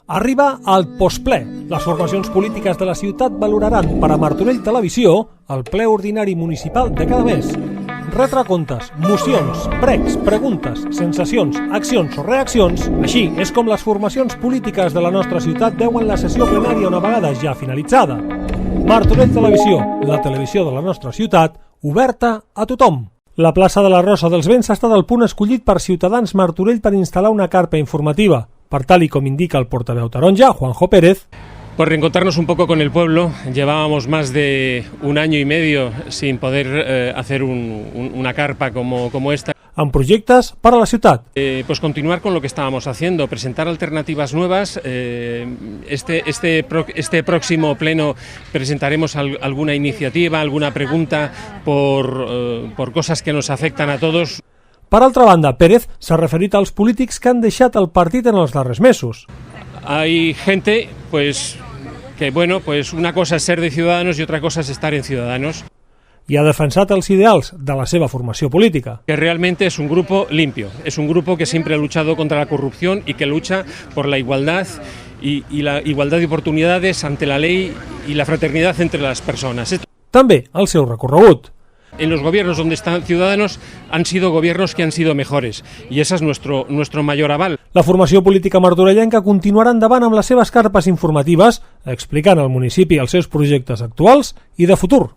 Arriba el postple. Les formacions polítiques de la ciutat valoraran per a Martorell Televisió el ple ordinari municipal de cada mes. Retre comptes, mocions, pregs, preguntes, sensacions, accions o reaccions. Així és com les formacions polítiques de la nostra ciutat veuen la sessió plenària una vegada ja finalitzada. Martorell Televisió, la televisió de la nostra ciutat, oberta a tothom. La plaça de la Rosa dels Vents ha estat el punt escollit per Ciutadans Martorell per instal·lar una carpa informativa. Per tal y como indica el portaveu taronja, Juanjo Pérez. Por reencontrarnos un poco con el pueblo, llevábamos más de un año y medio sin poder hacer una carpa como esta. Amb projectes para la ciutat. Pues continuar con lo que estábamos haciendo, presentar alternativas nuevas. Este próximo pleno presentaremos alguna iniciativa, alguna pregunta por cosas que nos afectan a todos. Per altra banda, Pérez s'ha referit als polítics que han deixat el partit en els darrers mesos. Hay gente, que una cosa es ser de Ciudadanos y otra cosa es estar en Ciudadanos. I ha defensat els ideals de la seva formació política. Que realmente es un grupo limpio, es un grupo que siempre ha luchado contra la corrupción y que lucha por la igualdad y la igualdad de oportunidades ante la ley y la fraternidad entre las personas. També el seu recorregut. En los gobiernos donde están Ciudadanos han sido gobiernos que han sido mejores y ese es nuestro mayor aval. La formació política martorellenca continuarà endavant amb les seves carpes informatives explicant al municipi els seus projectes actuals i de futur.